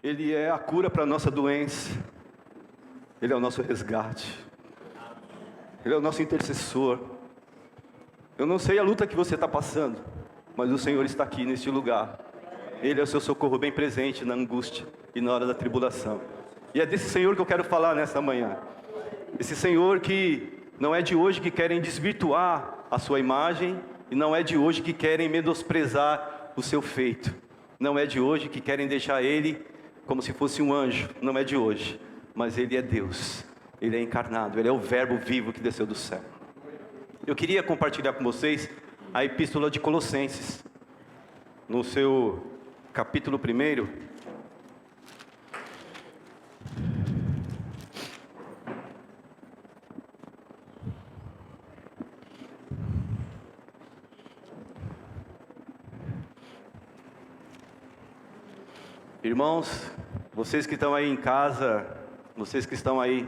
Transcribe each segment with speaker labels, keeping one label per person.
Speaker 1: Ele é a cura para a nossa doença. Ele é o nosso resgate. Ele é o nosso intercessor. Eu não sei a luta que você está passando, mas o Senhor está aqui neste lugar. Ele é o seu socorro bem presente na angústia e na hora da tribulação. E é desse Senhor que eu quero falar nesta manhã. Esse Senhor que não é de hoje que querem desvirtuar a sua imagem, e não é de hoje que querem menosprezar o seu feito. Não é de hoje que querem deixar Ele como se fosse um anjo. Não é de hoje, mas Ele é Deus. Ele é encarnado, Ele é o verbo vivo que desceu do céu. Eu queria compartilhar com vocês a epístola de Colossenses, no seu capítulo 1. Irmãos, vocês que estão aí em casa, vocês que estão aí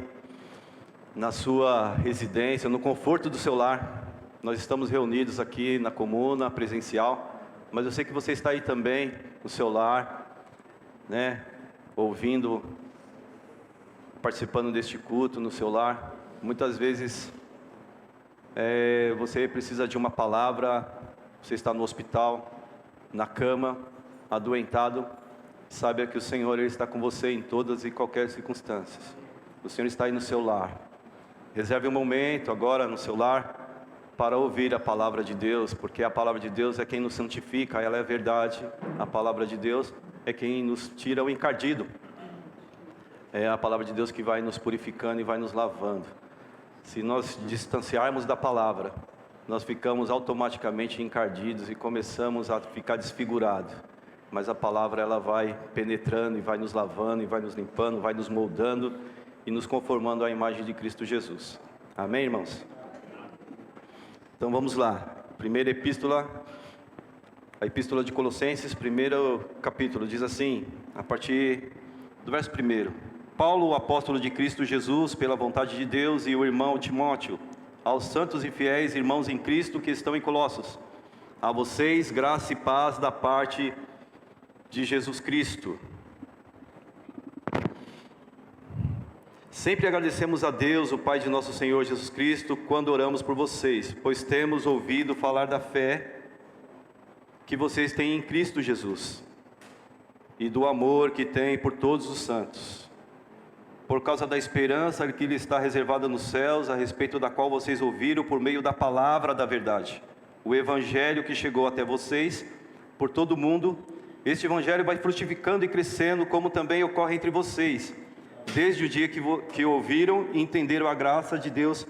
Speaker 1: na sua residência, no conforto do seu lar, nós estamos reunidos aqui na comuna presencial, mas eu sei que você está aí também no seu lar, né, ouvindo, participando deste culto no seu lar. Muitas vezes você precisa de uma palavra, você está no hospital, na cama, adoentado. Saiba que o Senhor Ele está com você em todas e qualquer circunstâncias. O Senhor está aí no seu lar. Reserve um momento agora no seu lar para ouvir a palavra de Deus, porque a palavra de Deus é quem nos santifica, ela é a verdade. A palavra de Deus é quem nos tira o encardido. É a palavra de Deus que vai nos purificando e vai nos lavando. Se nós distanciarmos da palavra, nós ficamos automaticamente encardidos e começamos a ficar desfigurados. Mas a palavra ela vai penetrando e vai nos lavando e vai nos limpando, vai nos moldando e nos conformando à imagem de Cristo Jesus. Amém, irmãos? Então vamos lá. Primeira epístola, a epístola de Colossenses, primeiro capítulo, diz assim, a partir do verso 1. Paulo, o apóstolo de Cristo Jesus, pela vontade de Deus, e o irmão Timóteo, aos santos e fiéis irmãos em Cristo que estão em Colossos, a vocês graça e paz da parte de Jesus Cristo. Sempre agradecemos a Deus, o Pai de nosso Senhor Jesus Cristo, quando oramos por vocês, pois temos ouvido falar da fé que vocês têm em Cristo Jesus e do amor que têm por todos os santos, por causa da esperança que lhe está reservada nos céus, a respeito da qual vocês ouviram por meio da palavra da verdade, o Evangelho que chegou até vocês por todo o mundo. Este Evangelho vai frutificando e crescendo, como também ocorre entre vocês, desde o dia que ouviram e entenderam a graça de Deus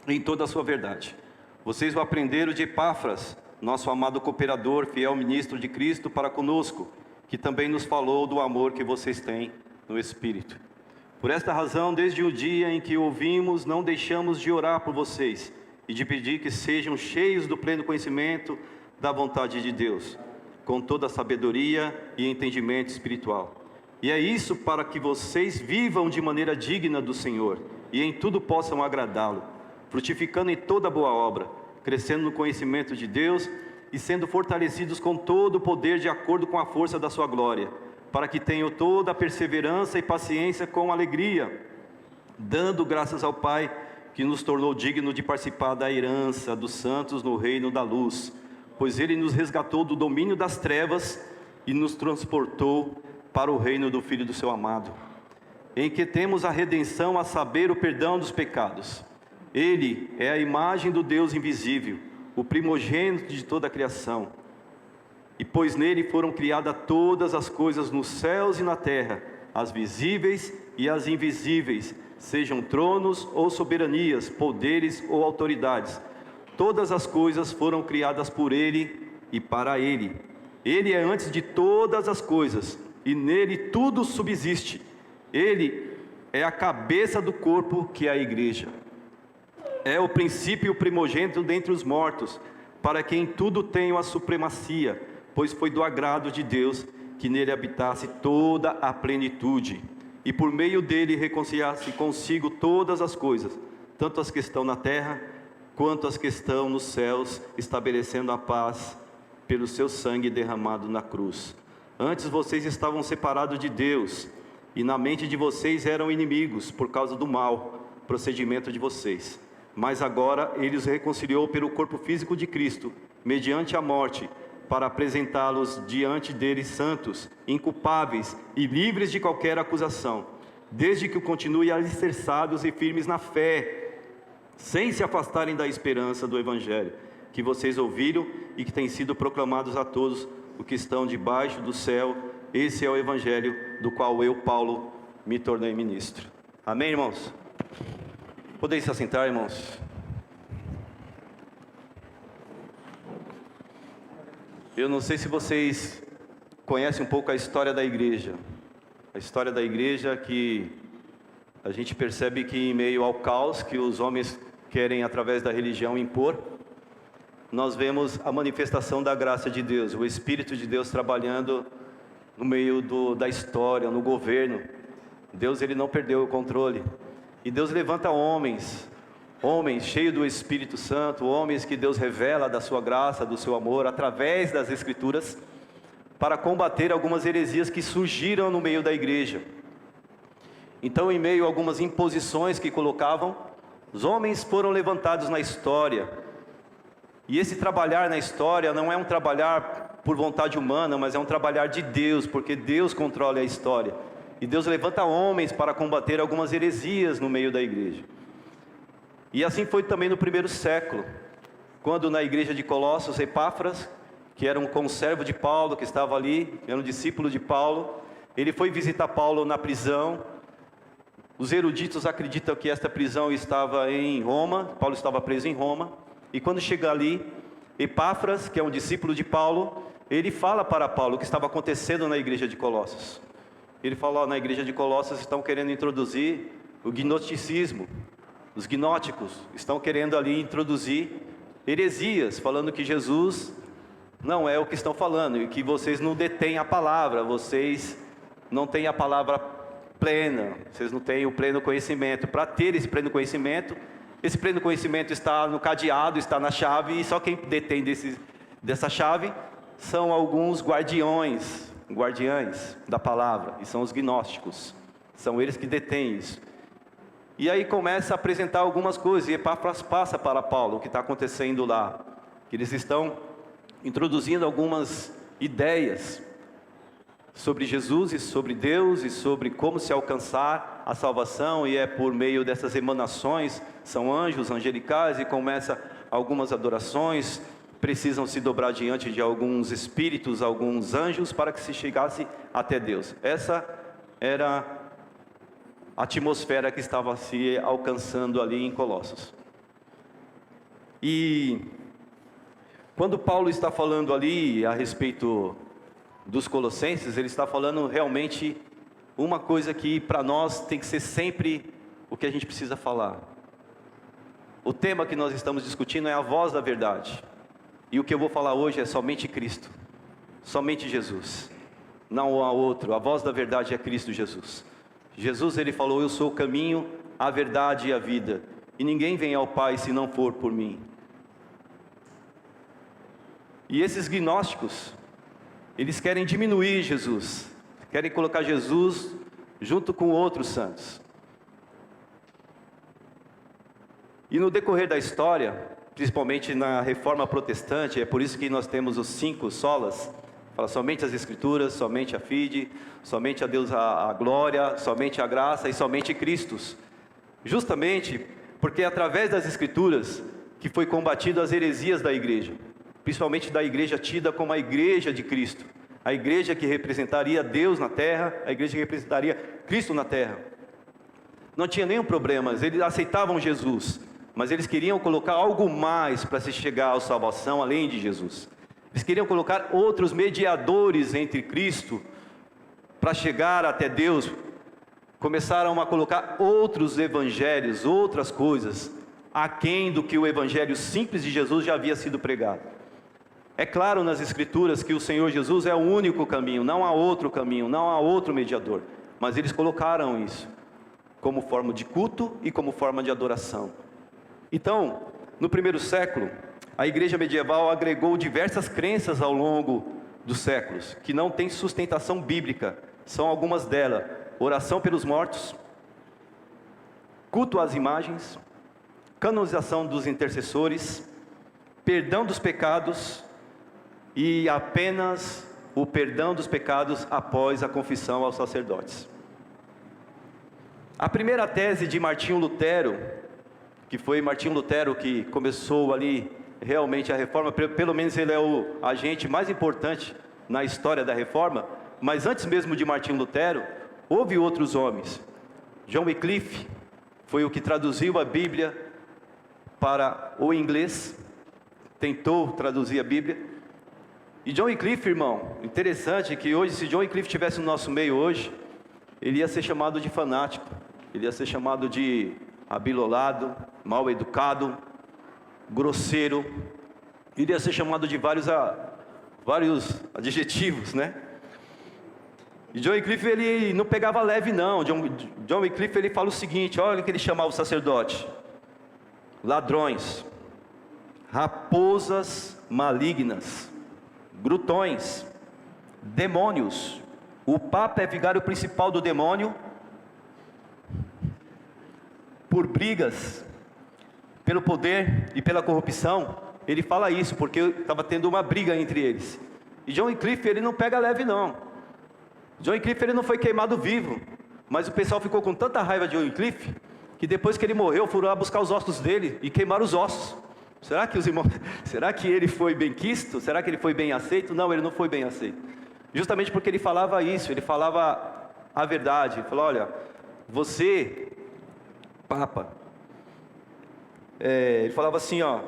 Speaker 1: em toda a sua verdade. Vocês o aprenderam de Epáfras, nosso amado cooperador, fiel ministro de Cristo para conosco, que também nos falou do amor que vocês têm no Espírito. Por esta razão, desde o dia em que ouvimos, não deixamos de orar por vocês e de pedir que sejam cheios do pleno conhecimento da vontade de Deus, com toda a sabedoria e entendimento espiritual. E é isso para que vocês vivam de maneira digna do Senhor, e em tudo possam agradá-lo, frutificando em toda boa obra, crescendo no conhecimento de Deus, e sendo fortalecidos com todo o poder de acordo com a força da sua glória, para que tenham toda a perseverança e paciência com alegria, dando graças ao Pai, que nos tornou digno de participar da herança dos santos no reino da luz, pois Ele nos resgatou do domínio das trevas e nos transportou para o reino do Filho do seu amado, em que temos a redenção, a saber, o perdão dos pecados. Ele é a imagem do Deus invisível, o primogênito de toda a criação. E pois nele foram criadas todas as coisas nos céus e na terra, as visíveis e as invisíveis, sejam tronos ou soberanias, poderes ou autoridades. Todas as coisas foram criadas por Ele e para Ele. Ele é antes de todas as coisas, e nele tudo subsiste. Ele é a cabeça do corpo, que é a igreja. É o princípio e o primogênito dentre os mortos, para que em tudo tenha a supremacia, pois foi do agrado de Deus que nele habitasse toda a plenitude, e por meio dele reconciliasse consigo todas as coisas, tanto as que estão na terra, quanto as que estão nos céus, estabelecendo a paz pelo seu sangue derramado na cruz. Antes vocês estavam separados de Deus, e na mente de vocês eram inimigos, por causa do mau procedimento de vocês. Mas agora Ele os reconciliou pelo corpo físico de Cristo, mediante a morte, para apresentá-los diante dele santos, inculpáveis e livres de qualquer acusação, desde que continuem alicerçados e firmes na fé, sem se afastarem da esperança do Evangelho, que vocês ouviram e que tem sido proclamados a todos os que estão debaixo do céu. Esse é o Evangelho do qual eu, Paulo, me tornei ministro. Amém, irmãos? Podem se assentar, irmãos? Eu não sei se vocês conhecem um pouco a história da igreja. A história da igreja que a gente percebe que em meio ao caos que os homens querem através da religião impor, nós vemos a manifestação da graça de Deus, o Espírito de Deus trabalhando no meio da história, no governo. Deus, Ele não perdeu o controle. E Deus levanta homens cheios do Espírito Santo, homens que Deus revela da sua graça, do seu amor, através das Escrituras, para combater algumas heresias que surgiram no meio da igreja. Então, em meio a algumas imposições que colocavam, os homens foram levantados na história. E esse trabalhar na história não é um trabalhar por vontade humana, mas é um trabalhar de Deus, porque Deus controla a história. E Deus levanta homens para combater algumas heresias no meio da igreja. E assim foi também no primeiro século, quando na igreja de Colossos, Epáfras, que era um conservo de Paulo, que estava ali, era um discípulo de Paulo, ele foi visitar Paulo na prisão. Os eruditos acreditam que esta prisão estava em Roma, Paulo estava preso em Roma, e quando chega ali, Epáfras, que é um discípulo de Paulo, ele fala para Paulo o que estava acontecendo na igreja de Colossos. Ele falou: na igreja de Colossos estão querendo introduzir o gnosticismo, os gnósticos estão querendo ali introduzir heresias, falando que Jesus não é o que estão falando, e que vocês não detêm a palavra, vocês não têm a palavra plena, vocês não têm o pleno conhecimento. Para ter esse pleno conhecimento está no cadeado, está na chave, e só quem detém dessa chave são alguns guardiães da palavra, e são os gnósticos, são eles que detêm isso. E aí começa a apresentar algumas coisas, e Epáfras passa para Paulo o que está acontecendo lá, que eles estão introduzindo algumas ideias sobre Jesus e sobre Deus e sobre como se alcançar a salvação, e é por meio dessas emanações, são anjos angelicais, e começa algumas adorações, precisam se dobrar diante de alguns espíritos, alguns anjos, para que se chegasse até Deus. Essa era a atmosfera que estava se alcançando ali em Colossos. E quando Paulo está falando ali a respeito dos colossenses, ele está falando realmente uma coisa que para nós tem que ser sempre o que a gente precisa falar. O tema que nós estamos discutindo é a voz da verdade. E o que eu vou falar hoje é somente Cristo, somente Jesus, não há outro. A voz da verdade é Cristo Jesus. Jesus, ele falou: eu sou o caminho, a verdade e a vida, e ninguém vem ao Pai se não for por mim. E esses gnósticos, eles querem diminuir Jesus, querem colocar Jesus junto com outros santos. E no decorrer da história, principalmente na reforma protestante, é por isso que nós temos os 5 solas, fala somente as Escrituras, somente a fide, somente a Deus a glória, somente a graça e somente Cristo. Justamente porque é através das Escrituras que foi combatido as heresias da igreja, principalmente da igreja tida como a igreja de Cristo, a igreja que representaria Deus na terra, a igreja que representaria Cristo na terra. Não tinha nenhum problema, eles aceitavam Jesus, mas eles queriam colocar algo mais para se chegar à salvação além de Jesus. Eles queriam colocar outros mediadores entre Cristo para chegar até Deus. Começaram a colocar outros evangelhos, outras coisas, aquém do que o evangelho simples de Jesus já havia sido pregado. É claro nas Escrituras que o Senhor Jesus é o único caminho, não há outro caminho, não há outro mediador. Mas eles colocaram isso como forma de culto e como forma de adoração. Então, no primeiro século, a igreja medieval agregou diversas crenças ao longo dos séculos, que não tem sustentação bíblica. São algumas delas: oração pelos mortos, culto às imagens, canonização dos intercessores, perdão dos pecados e apenas o perdão dos pecados após a confissão aos sacerdotes. A primeira tese de Martinho Lutero, que foi Martinho Lutero que começou ali realmente a reforma, pelo menos ele é o agente mais importante na história da reforma, mas antes mesmo de Martinho Lutero, houve outros homens. John Wycliffe foi o que traduziu a Bíblia para o inglês, tentou traduzir a Bíblia. E John Wycliffe, irmão, interessante que hoje, se John Wycliffe estivesse no nosso meio hoje, ele ia ser chamado de fanático, ele ia ser chamado de abilolado, mal educado, grosseiro, ele ia ser chamado de vários adjetivos, né? E John Wycliffe, ele não pegava leve não. John Wycliffe, ele fala o seguinte: olha o que ele chamava o sacerdote: ladrões, raposas malignas, glutões, demônios. O Papa é vigário principal do demônio por brigas, pelo poder e pela corrupção. Ele fala isso porque estava tendo uma briga entre eles. E John Wycliffe, ele não pega leve não. John Wycliffe, ele não foi queimado vivo, mas o pessoal ficou com tanta raiva de John Wycliffe que depois que ele morreu, foram lá buscar os ossos dele e queimaram os ossos. Será que os irmãos, será que ele foi bem quisto? Será que ele foi bem aceito? Não, ele não foi bem aceito. Justamente porque ele falava isso, ele falava a verdade. Ele falou: olha, você, Papa, ele falava assim, ó: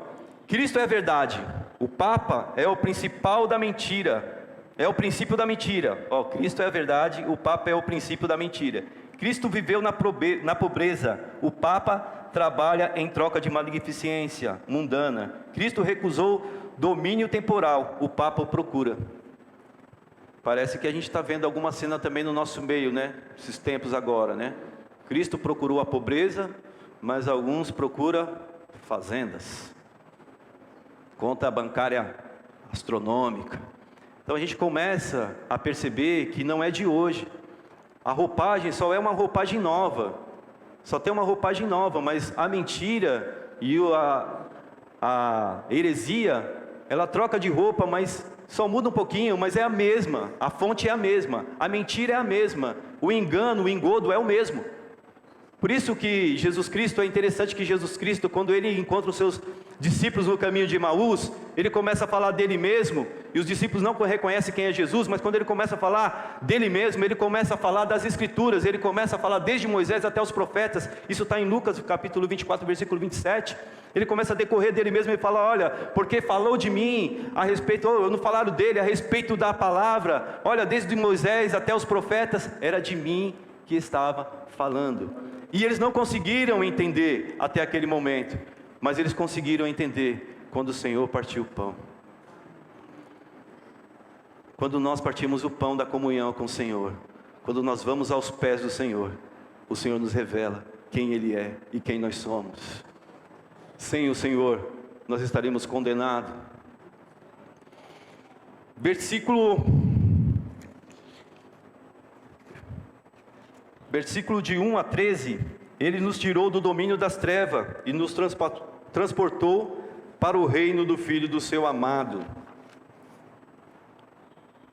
Speaker 1: Cristo é a verdade, o Papa é o principal da mentira. É o princípio da mentira. Ó, Cristo é a verdade, o Papa é o princípio da mentira. Cristo viveu na pobreza, o Papa trabalha em troca de magnificência mundana. Cristo recusou domínio temporal, o Papa o procura. Parece que a gente está vendo alguma cena também no nosso meio, né? Esses tempos agora, né? Cristo procurou a pobreza, mas alguns procuram fazendas, conta bancária astronômica. Então a gente começa a perceber que não é de hoje. A roupagem só é uma roupagem nova. Só tem uma roupagem nova, mas a mentira e a heresia, ela troca de roupa, mas só muda um pouquinho, mas é a mesma. A fonte é a mesma. A mentira é a mesma. O engano, o engodo é o mesmo. Por isso que Jesus Cristo, é interessante que Jesus Cristo, quando ele encontra os seus discípulos no caminho de Emaús, ele começa a falar dele mesmo, e os discípulos não reconhecem quem é Jesus, mas quando ele começa a falar dele mesmo, ele começa a falar das Escrituras, ele começa a falar desde Moisés até os profetas. Isso está em Lucas capítulo 24, versículo 27, ele começa a decorrer dele mesmo e fala: olha, porque falou de mim, a respeito, eu não falaram dele, a respeito da palavra, olha, desde Moisés até os profetas, era de mim que estava falando. E eles não conseguiram entender até aquele momento, mas eles conseguiram entender quando o Senhor partiu o pão. Quando nós partimos o pão da comunhão com o Senhor, quando nós vamos aos pés do Senhor, o Senhor nos revela quem Ele é e quem nós somos. Sem o Senhor, nós estaremos condenados. Versículo de 1 a 13, Ele nos tirou do domínio das trevas e nos transportou para o reino do Filho do seu amado.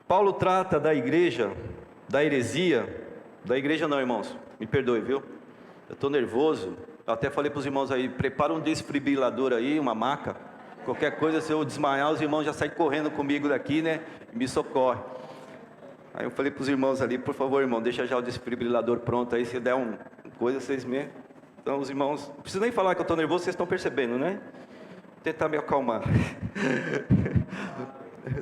Speaker 1: Paulo trata da igreja, da heresia, da igreja não, irmãos, me perdoe, viu? Eu estou nervoso, eu até falei para os irmãos aí: prepara um desfibrilador aí, uma maca, qualquer coisa, se eu desmaiar, os irmãos já saem correndo comigo daqui, né, e me socorre. Aí eu falei para os irmãos ali: por favor, irmão, deixa já o desfibrilador pronto aí, se der uma coisa, vocês me... Então os irmãos, não preciso nem falar que eu estou nervoso, vocês estão percebendo, né? Vou tentar me acalmar.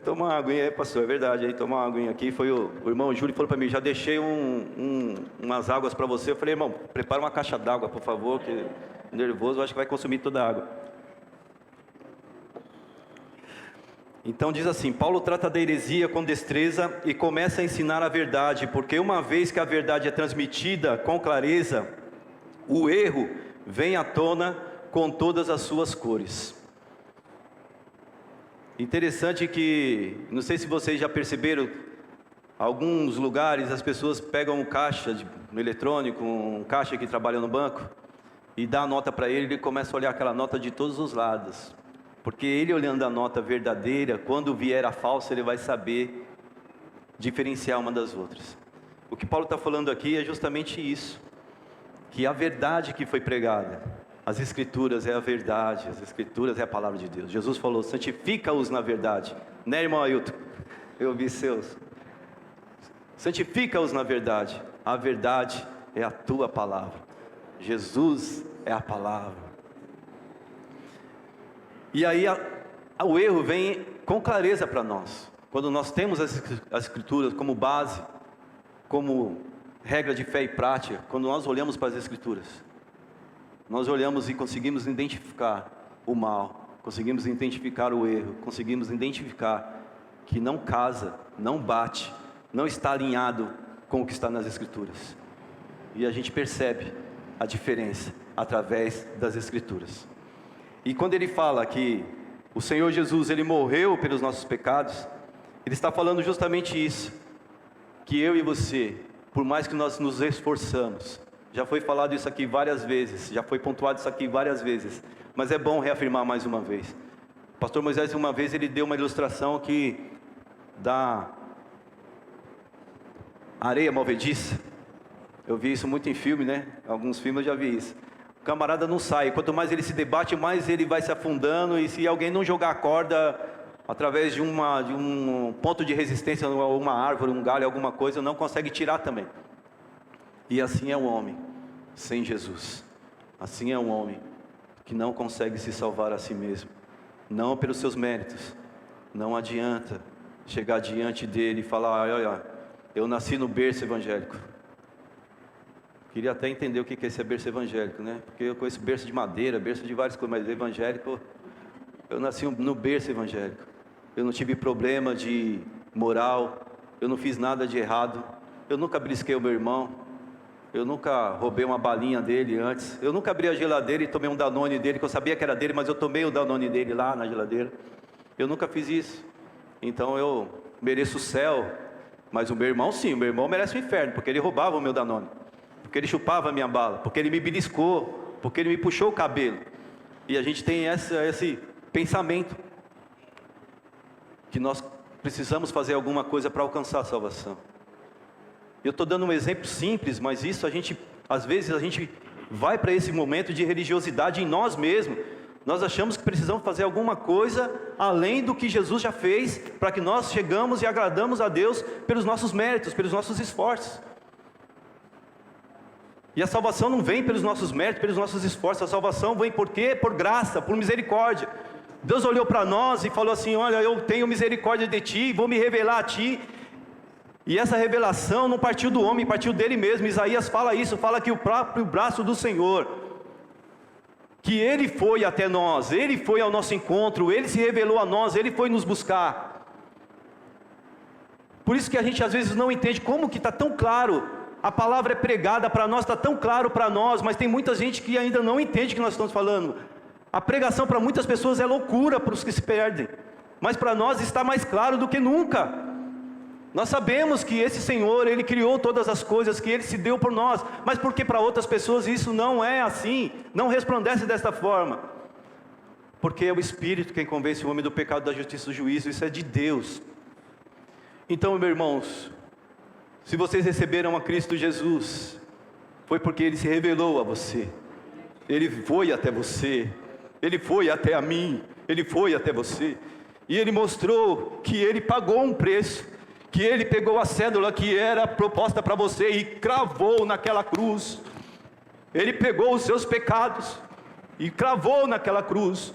Speaker 1: Toma uma aguinha aí, pastor, é verdade, aí toma uma aguinha aqui. Foi o irmão Júlio que falou para mim: já deixei umas águas para você. Eu falei: irmão, prepara uma caixa d'água, por favor, que nervoso, eu acho que vai consumir toda a água. Então diz assim: Paulo trata da heresia com destreza e começa a ensinar a verdade, porque uma vez que a verdade é transmitida com clareza, o erro vem à tona com todas as suas cores. Interessante que, não sei se vocês já perceberam, alguns lugares as pessoas pegam um caixa no eletrônico, um caixa que trabalha no banco, e dá a nota para ele, ele começa a olhar aquela nota de todos os lados. Porque ele olhando a nota verdadeira, quando vier a falsa, ele vai saber diferenciar uma das outras. O que Paulo está falando aqui é justamente isso, que a verdade que foi pregada, as Escrituras é a verdade, as Escrituras é a palavra de Deus. Jesus falou, santifica-os na verdade, né, irmão Ailton? Eu ouvi seus. Santifica-os na verdade, a verdade é a tua palavra, Jesus é a palavra. E aí o erro vem com clareza para nós, quando nós temos as Escrituras como base, como regra de fé e prática, quando nós olhamos para as Escrituras, nós olhamos e conseguimos identificar o mal, conseguimos identificar o erro, conseguimos identificar que não casa, não bate, não está alinhado com o que está nas Escrituras. E a gente percebe a diferença através das Escrituras. E quando ele fala que o Senhor Jesus, ele morreu pelos nossos pecados, ele está falando justamente isso, que eu e você, por mais que nós nos esforçamos, já foi falado isso aqui várias vezes, já foi pontuado isso aqui várias vezes, mas é bom reafirmar mais uma vez. O pastor Moisés, uma vez, ele deu uma ilustração aqui da areia movediça. Eu vi isso muito em filme, né? Alguns filmes eu já vi isso. O camarada não sai, quanto mais ele se debate, mais ele vai se afundando, e se alguém não jogar a corda através de um ponto de resistência, uma árvore, um galho, alguma coisa, não consegue tirar também. E assim é o homem sem Jesus. Assim é um homem que não consegue se salvar a si mesmo, não pelos seus méritos. Não adianta chegar diante dele e falar, olha, eu nasci no berço evangélico. Queria até entender o que é esse berço evangélico, né? Porque eu conheço berço de madeira, berço de várias coisas, mas evangélico, eu nasci no berço evangélico. Eu não tive problema de moral, eu não fiz nada de errado, eu nunca belisquei o meu irmão, eu nunca roubei uma balinha dele antes, eu nunca abri a geladeira e tomei um Danone dele, que eu sabia que era dele, mas eu tomei o Danone dele lá na geladeira. Eu nunca fiz isso. Então eu mereço o céu, mas o meu irmão sim, o meu irmão merece o inferno, porque ele roubava o meu Danone, porque ele chupava a minha bala, porque ele me beliscou, porque ele me puxou o cabelo. E a gente tem esse pensamento, que nós precisamos fazer alguma coisa para alcançar a salvação. Eu estou dando um exemplo simples, mas isso às vezes a gente vai para esse momento de religiosidade em nós mesmos. Nós achamos que precisamos fazer alguma coisa além do que Jesus já fez, para que nós chegamos e agradamos a Deus pelos nossos méritos, pelos nossos esforços. E a salvação não vem pelos nossos méritos, pelos nossos esforços. A salvação vem por quê? Por graça, por misericórdia. Deus olhou para nós e falou assim, olha, eu tenho misericórdia de ti, vou me revelar a ti. E essa revelação não partiu do homem, partiu dele mesmo. Isaías fala isso, fala que o próprio braço do Senhor, que Ele foi até nós, Ele foi ao nosso encontro, Ele se revelou a nós, Ele foi nos buscar. Por isso que a gente às vezes não entende como que está tão claro, a palavra é pregada para nós, está tão claro para nós, mas tem muita gente que ainda não entende o que nós estamos falando. A pregação para muitas pessoas é loucura, para os que se perdem, mas para nós está mais claro do que nunca. Nós sabemos que esse Senhor, Ele criou todas as coisas, que Ele se deu por nós, mas porque para outras pessoas isso não é assim, não resplandece desta forma? Porque é o Espírito quem convence o homem do pecado, da justiça e do juízo, isso é de Deus. Então, meus irmãos, se vocês receberam a Cristo Jesus, foi porque Ele se revelou a você, Ele foi até você, Ele foi até a mim, Ele foi até você, e Ele mostrou que Ele pagou um preço, que Ele pegou a cédula que era proposta para você e cravou naquela cruz. Ele pegou os seus pecados e cravou naquela cruz.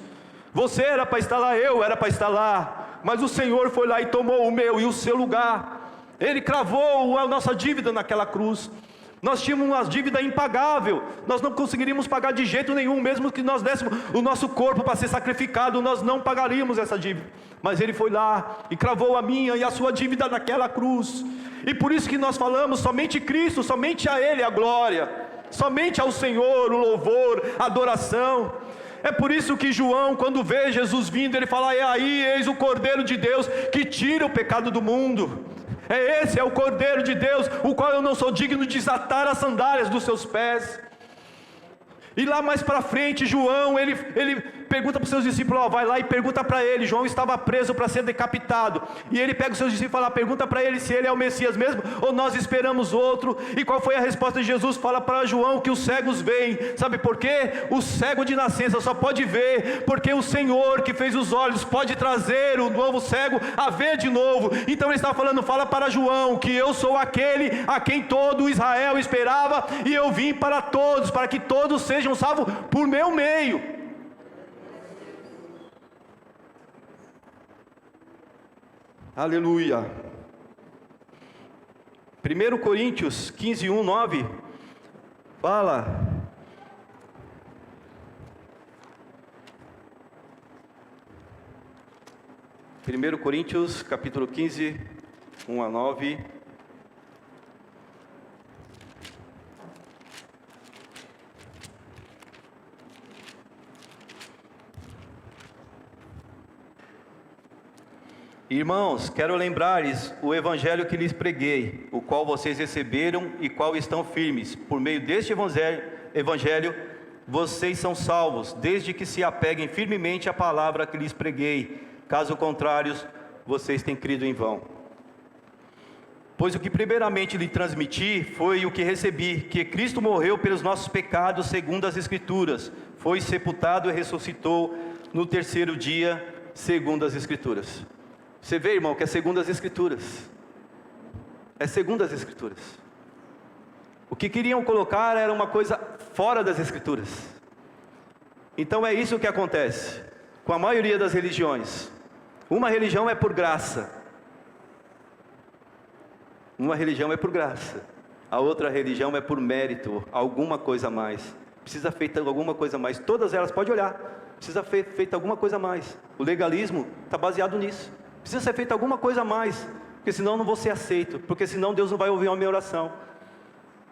Speaker 1: Você era para estar lá, eu era para estar lá, mas o Senhor foi lá e tomou o meu e o seu lugar. Ele cravou a nossa dívida naquela cruz. Nós tínhamos uma dívida impagável, nós não conseguiríamos pagar de jeito nenhum, mesmo que nós dessemos o nosso corpo para ser sacrificado, nós não pagaríamos essa dívida. Mas Ele foi lá e cravou a minha e a sua dívida naquela cruz. E por isso que nós falamos, somente Cristo, somente a Ele a glória, somente ao Senhor o louvor, a adoração. É por isso que João, quando vê Jesus vindo, ele fala: é aí, eis o Cordeiro de Deus que tira o pecado do mundo. Esse é o Cordeiro de Deus, o qual eu não sou digno de desatar as sandálias dos seus pés. E lá mais para frente, João, ele pergunta para os seus discípulos, vai lá e pergunta para ele. João estava preso para ser decapitado, e ele pega os seus discípulos e fala, pergunta para ele se ele é o Messias mesmo, ou nós esperamos outro. E qual foi a resposta de Jesus? Fala para João que os cegos veem. Sabe por quê? O cego de nascença só pode ver, porque o Senhor que fez os olhos pode trazer o novo cego a ver de novo. Então ele está falando, fala para João, que eu sou aquele a quem todo Israel esperava, e eu vim para todos, para que todos sejam salvos por meu meio. Aleluia. 1 Coríntios 15, 1, 9 fala: Primeiro Coríntios capítulo 15, 1 a 9. Irmãos, quero lembrar-lhes o evangelho que lhes preguei, o qual vocês receberam e qual estão firmes. Por meio deste evangelho, vocês são salvos, desde que se apeguem firmemente à palavra que lhes preguei. Caso contrário, vocês têm crido em vão. Pois o que primeiramente lhe transmiti foi o que recebi, que Cristo morreu pelos nossos pecados, segundo as Escrituras, foi sepultado e ressuscitou no terceiro dia, segundo as Escrituras. Você vê, irmão, que é segundo as Escrituras. É segundo as Escrituras. O que queriam colocar era uma coisa fora das Escrituras. Então é isso que acontece com a maioria das religiões. Uma religião é por graça. Uma religião é por graça. A outra religião é por mérito, alguma coisa a mais. Precisa feita alguma coisa a mais. Todas elas, pode olhar. Precisa feita alguma coisa a mais. O legalismo está baseado nisso. Precisa ser feita alguma coisa a mais, porque senão eu não vou ser aceito, porque senão Deus não vai ouvir a minha oração.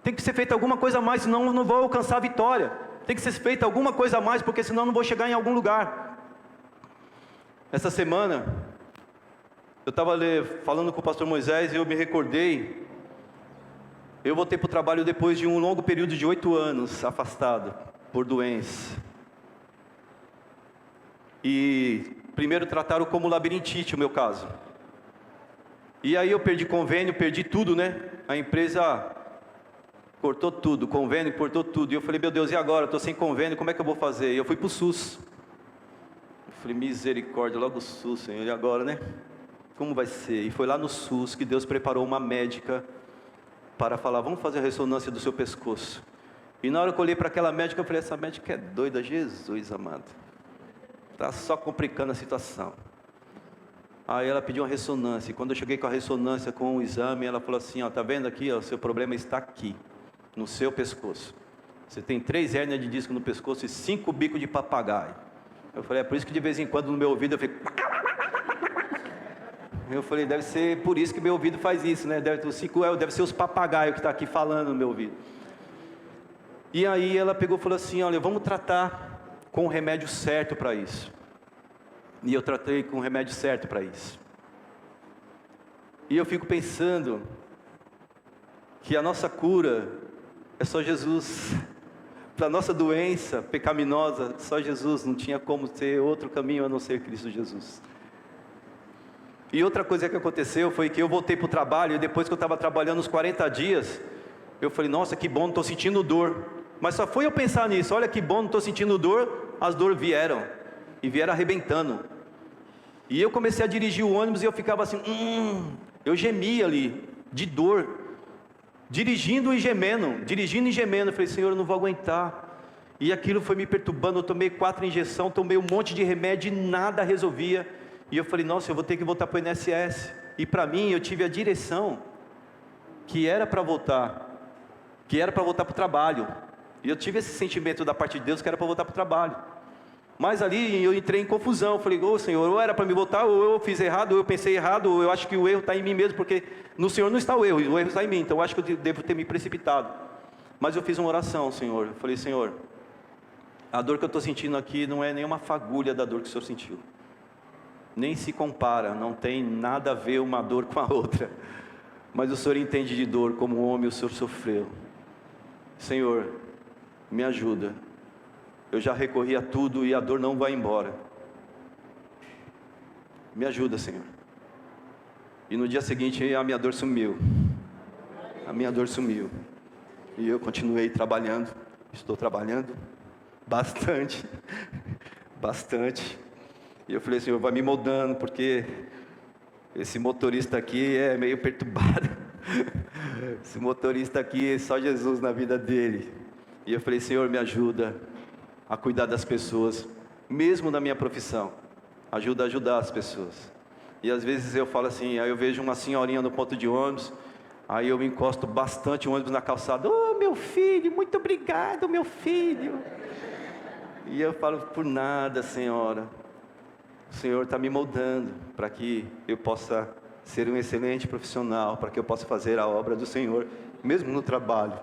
Speaker 1: Tem que ser feita alguma coisa a mais, senão eu não vou alcançar a vitória. Tem que ser feita alguma coisa a mais, porque senão eu não vou chegar em algum lugar. Essa semana, eu estava falando com o pastor Moisés e eu me recordei. Eu voltei para o trabalho depois de um longo período de 8 anos, afastado, por doença. E primeiro trataram como labirintite o meu caso. E aí eu perdi convênio, perdi tudo, né? A empresa cortou tudo, convênio, cortou tudo. E eu falei, meu Deus, e agora? Estou sem convênio, como é que eu vou fazer? E eu fui para o SUS. Eu falei, misericórdia, logo o SUS, Senhor, e agora, né? Como vai ser? E foi lá no SUS que Deus preparou uma médica para falar, vamos fazer a ressonância do seu pescoço. E na hora que eu olhei para aquela médica, eu falei, essa médica é doida, Jesus amado. Está só complicando a situação. Aí ela pediu uma ressonância. E quando eu cheguei com a ressonância, com o exame, ela falou assim, ó, tá vendo aqui, ó, o seu problema está aqui, no seu pescoço. Você tem 3 hérnias de disco no pescoço e 5 bicos de papagaio. Eu falei, é por isso que de vez em quando no meu ouvido eu fico... Eu falei, deve ser por isso que meu ouvido faz isso, né? Deve ser os papagaios que estão aqui falando no meu ouvido. E aí ela pegou e falou assim, olha, vamos tratar com o remédio certo para isso. E eu tratei com o remédio certo para isso. E eu fico pensando que a nossa cura é só Jesus. Para a nossa doença pecaminosa, só Jesus. Não tinha como ter outro caminho a não ser Cristo Jesus. E outra coisa que aconteceu foi que eu voltei para o trabalho, e depois que eu estava trabalhando uns 40 dias, eu falei, nossa, que bom, não estou sentindo dor. Mas só foi eu pensar nisso, olha que bom, não estou sentindo dor, as dores vieram, e vieram arrebentando. E eu comecei a dirigir o ônibus e eu ficava assim, eu gemia ali, de dor, dirigindo e gemendo, eu falei, Senhor, eu não vou aguentar. E aquilo foi me perturbando, eu tomei 4 injeções, tomei um monte de remédio e nada resolvia. E eu falei, nossa, eu vou ter que voltar para o INSS. E para mim, eu tive a direção, que era para voltar para o trabalho. E eu tive esse sentimento da parte de Deus que era para voltar para o trabalho. Mas ali eu entrei em confusão. Eu falei, Senhor, ou era para me voltar, ou eu fiz errado, ou eu pensei errado, ou eu acho que o erro está em mim mesmo, porque no Senhor não está o erro está em mim. Então eu acho que eu devo ter me precipitado. Mas eu fiz uma oração, Senhor. Eu falei, Senhor, A dor que eu estou sentindo aqui não é nenhuma fagulha da dor que o Senhor sentiu. Nem se compara, não tem nada a ver uma dor com a outra. Mas o Senhor entende de dor, como homem o Senhor sofreu. Senhor, me ajuda. Eu já recorri a tudo e a dor não vai embora. Me ajuda, Senhor. E no dia seguinte a minha dor sumiu. A minha dor sumiu. E eu continuei trabalhando. Estou trabalhando bastante. Bastante. E eu falei, Senhor, vai me moldando, porque esse motorista aqui é meio perturbado. Esse motorista aqui é só Jesus na vida dele. E eu falei, Senhor, me ajuda a cuidar das pessoas, mesmo na minha profissão. Ajuda a ajudar as pessoas. E às vezes eu falo assim, aí eu vejo uma senhorinha no ponto de ônibus, aí eu encosto bastante o ônibus na calçada. Oh, meu filho, muito obrigado, meu filho. E eu falo, por nada, senhora. O Senhor está me moldando para que eu possa ser um excelente profissional, para que eu possa fazer a obra do Senhor, mesmo no trabalho,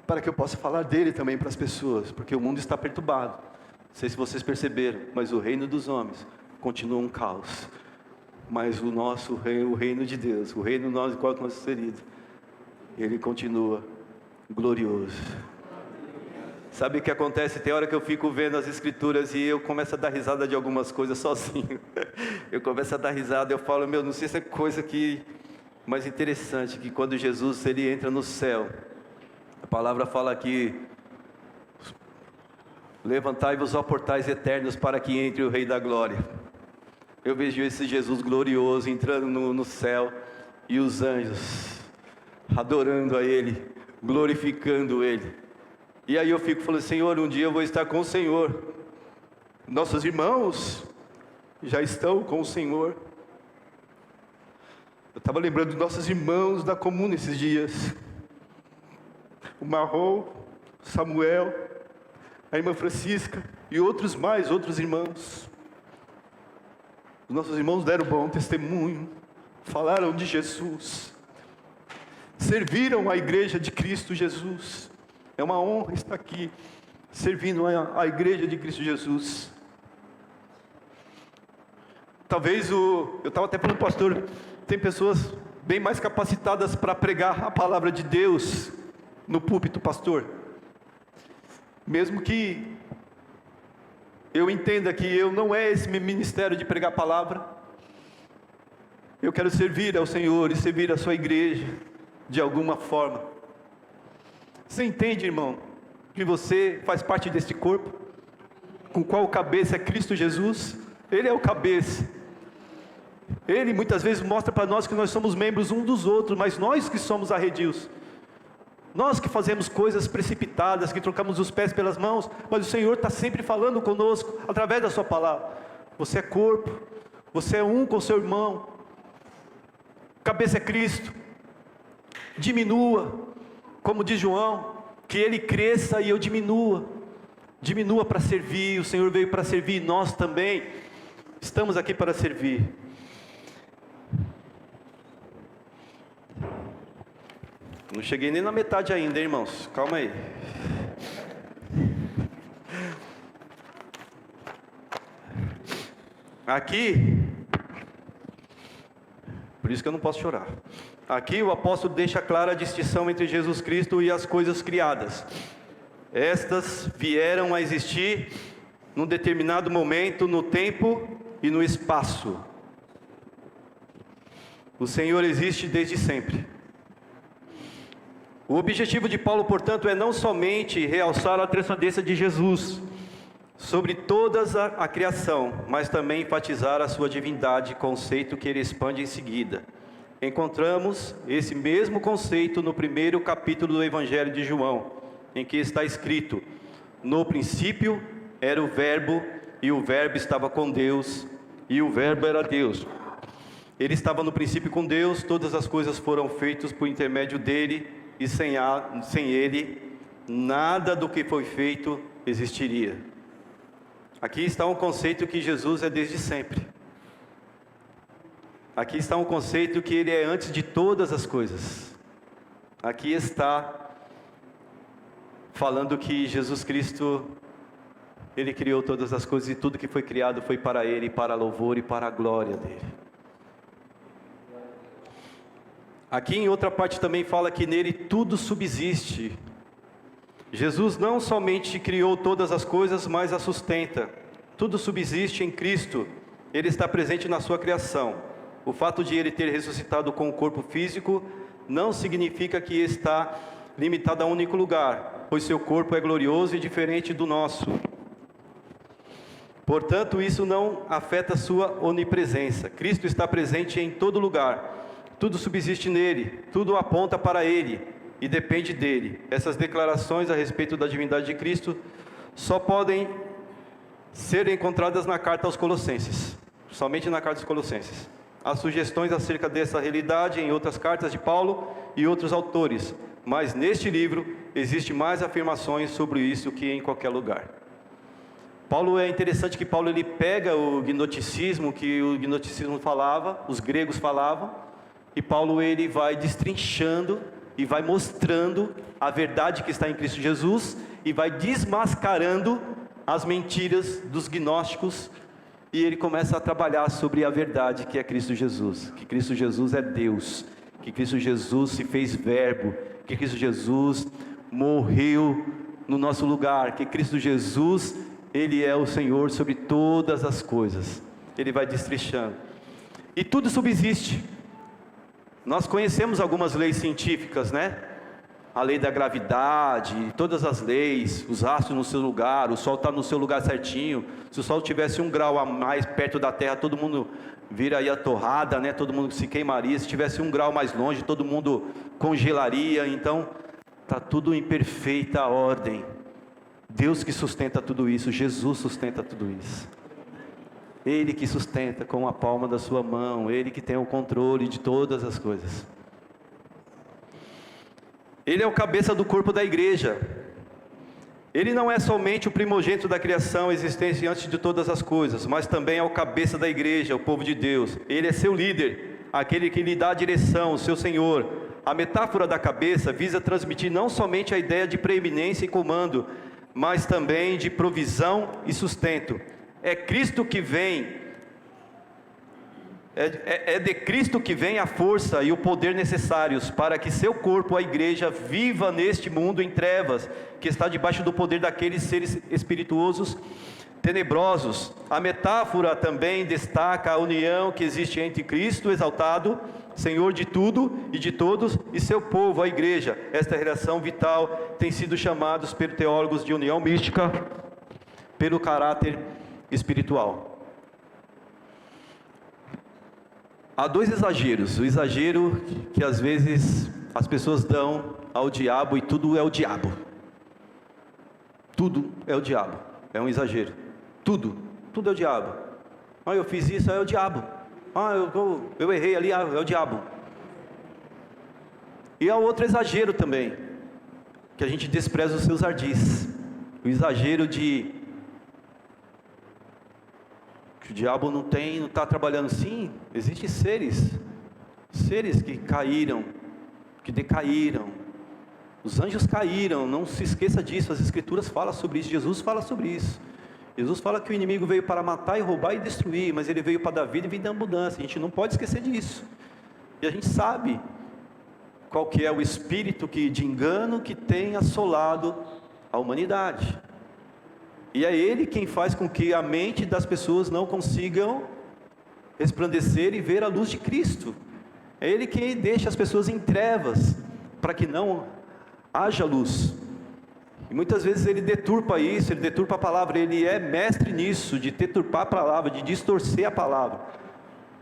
Speaker 1: para que eu possa falar dele também para as pessoas, porque o mundo está perturbado. Não sei se vocês perceberam, mas o reino dos homens continua um caos. Mas o nosso reino, o reino de Deus, o reino nós qual nós inseridos, ele continua glorioso. Sabe o que acontece? Tem hora que eu fico vendo as escrituras e eu começo a dar risada de algumas coisas sozinho. Eu começo a dar risada, eu falo, não sei se é coisa que mais interessante, que quando Jesus ele entra no céu, a palavra fala que levantai-vos, ó portais eternos, para que entre o Rei da Glória. Eu vejo esse Jesus glorioso entrando no céu, e os anjos adorando a Ele, glorificando Ele. E aí eu fico falando, Senhor, um dia eu vou estar com o Senhor. Nossos irmãos já estão com o Senhor. Eu estava lembrando dos nossos irmãos da comuna esses dias. O Marrom, Samuel, a irmã Francisca e outros irmãos. Os nossos irmãos deram bom testemunho, falaram de Jesus, serviram a igreja de Cristo Jesus. É uma honra estar aqui, servindo a igreja de Cristo Jesus. Talvez eu estava até falando, pastor, tem pessoas bem mais capacitadas para pregar a palavra de Deus no púlpito, pastor. Mesmo que eu entenda que eu não é esse meu ministério de pregar a palavra, eu quero servir ao Senhor e servir a sua igreja de alguma forma. Você entende, irmão, que você faz parte desse corpo, com qual o cabeça é Cristo Jesus? Ele é o cabeça. Ele muitas vezes mostra para nós que nós somos membros um dos outros, mas nós que somos arredios. Nós que fazemos coisas precipitadas, que trocamos os pés pelas mãos, mas o Senhor está sempre falando conosco, através da sua palavra. Você é corpo, você é um com seu irmão, cabeça é Cristo. Diminua, como diz João, que ele cresça e eu diminua para servir. O Senhor veio para servir, nós também estamos aqui para servir. Não cheguei nem na metade ainda, hein, irmãos, calma aí. Aqui, por isso que eu não posso chorar. Aqui o apóstolo deixa clara a distinção entre Jesus Cristo e as coisas criadas. Estas vieram a existir num determinado momento, no tempo e no espaço. O Senhor existe desde sempre. O objetivo de Paulo, portanto, é não somente realçar a transcendência de Jesus sobre toda a criação, mas também enfatizar a sua divindade, conceito que ele expande em seguida. Encontramos esse mesmo conceito no primeiro capítulo do Evangelho de João, em que está escrito: no princípio era o Verbo, e o Verbo estava com Deus, e o Verbo era Deus. Ele estava no princípio com Deus, todas as coisas foram feitas por intermédio dele, e sem ele, nada do que foi feito existiria. Aqui está um conceito que Jesus é desde sempre. Aqui está um conceito que ele é antes de todas as coisas. Aqui está falando que Jesus Cristo Ele criou todas as coisas e tudo que foi criado foi para Ele, para louvor e para a glória dEle. Aqui em outra parte também fala que nele tudo subsiste. Jesus não somente criou todas as coisas, mas as sustenta. Tudo subsiste em Cristo. Ele está presente na sua criação. O fato de Ele ter ressuscitado com o corpo físico não significa que está limitado a um único lugar, pois seu corpo é glorioso e diferente do nosso. Portanto, isso não afeta sua onipresença. Cristo está presente em todo lugar. Tudo subsiste nele, tudo aponta para Ele e depende dele. Essas declarações a respeito da divindade de Cristo só podem ser encontradas na carta aos Colossenses, somente na carta aos Colossenses. Há sugestões acerca dessa realidade em outras cartas de Paulo e outros autores, mas neste livro existe mais afirmações sobre isso que em qualquer lugar. Paulo, é interessante que Paulo ele pega o gnosticismo que o gnosticismo falava, os gregos falavam, e Paulo ele vai destrinchando e vai mostrando a verdade que está em Cristo Jesus e vai desmascarando as mentiras dos gnósticos, e ele começa a trabalhar sobre a verdade que é Cristo Jesus, que Cristo Jesus é Deus, que Cristo Jesus se fez verbo, que Cristo Jesus morreu no nosso lugar, que Cristo Jesus, Ele é o Senhor sobre todas as coisas. Ele vai destrinchando, e tudo subsiste. Nós conhecemos algumas leis científicas, né? A lei da gravidade, todas as leis, os astros no seu lugar, o Sol está no seu lugar certinho. Se o Sol tivesse 1 grau a mais perto da Terra, todo mundo vira aí a torrada, né? Todo mundo se queimaria. Se tivesse 1 grau mais longe, todo mundo congelaria. Então, está tudo em perfeita ordem. Deus que sustenta tudo isso, Jesus sustenta tudo isso. Ele que sustenta com a palma da sua mão, Ele que tem o controle de todas as coisas. Ele é o cabeça do corpo da igreja. Ele não é somente o primogênito da criação, existente antes de todas as coisas, mas também é o cabeça da igreja, o povo de Deus. Ele é seu líder, aquele que lhe dá a direção, o seu Senhor. A metáfora da cabeça visa transmitir não somente a ideia de preeminência e comando, mas também de provisão e sustento. É Cristo que vem, é de Cristo que vem a força e o poder necessários para que seu corpo, a igreja, viva neste mundo em trevas, que está debaixo do poder daqueles seres espirituosos tenebrosos. A metáfora também destaca a união que existe entre Cristo exaltado, Senhor de tudo e de todos, e seu povo, a igreja. Esta relação vital tem sido chamados pelos teólogos de união mística, pelo caráter espiritual. Há dois exageros. O exagero que às vezes as pessoas dão ao diabo, e tudo é o diabo. Tudo é o diabo. É um exagero. Tudo é o diabo. Ah, eu fiz isso, é o diabo. Ah, eu errei ali, é o diabo. E há outro exagero também, que a gente despreza os seus ardis. O exagero de que o diabo não está trabalhando. Sim, existem seres que caíram, que decaíram. Os anjos caíram, não se esqueça disso. As escrituras falam sobre isso, Jesus fala sobre isso. Jesus fala que o inimigo veio para matar e roubar e destruir, mas ele veio para dar vida e vida em abundância. A gente não pode esquecer disso. E a gente sabe qual que é o espírito de engano que tem assolado a humanidade. E é ele quem faz com que a mente das pessoas não consigam resplandecer e ver a luz de Cristo. É ele quem deixa as pessoas em trevas, para que não haja luz. E muitas vezes ele deturpa isso, ele deturpa a palavra. Ele é mestre nisso, de deturpar a palavra, de distorcer a palavra,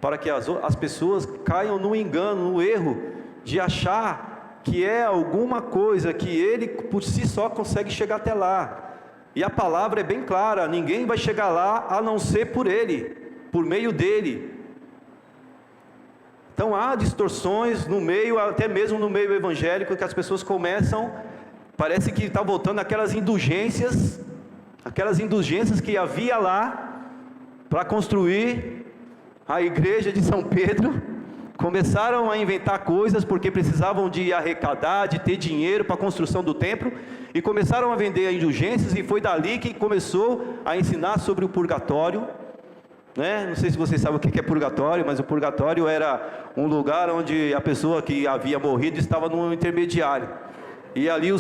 Speaker 1: para que as pessoas caiam no engano, no erro, de achar que é alguma coisa, que ele por si só consegue chegar até lá. E a palavra é bem clara: ninguém vai chegar lá a não ser por ele, por meio dele. Então há distorções no meio, até mesmo no meio evangélico, que as pessoas começam, parece que está voltando aquelas indulgências que havia lá, para construir a igreja de São Pedro, Começaram a inventar coisas porque precisavam de arrecadar, de ter dinheiro para a construção do templo, e começaram a vender indulgências, e foi dali que começou a ensinar sobre o purgatório, né? Não sei se vocês sabem o que é purgatório, mas o purgatório era um lugar onde a pessoa que havia morrido estava no intermediário, e ali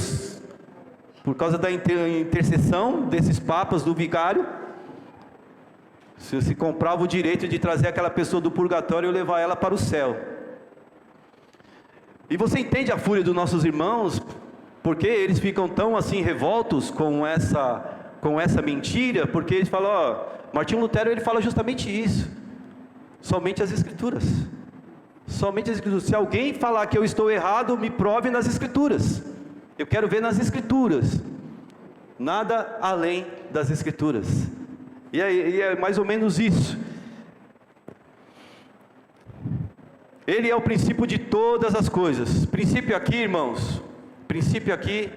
Speaker 1: por causa da intercessão desses papas, do vigário, se comprava o direito de trazer aquela pessoa do purgatório e levar ela para o céu. E você entende a fúria dos nossos irmãos, porque eles ficam tão assim revoltos com essa mentira, porque eles falam, Martinho Lutero, ele fala justamente isso, somente as Escrituras, somente as Escrituras. Se alguém falar que eu estou errado, me prove nas Escrituras, eu quero ver nas Escrituras, nada além das Escrituras. E é mais ou menos isso. Ele é o princípio de todas as coisas. Princípio aqui, irmãos, princípio aqui,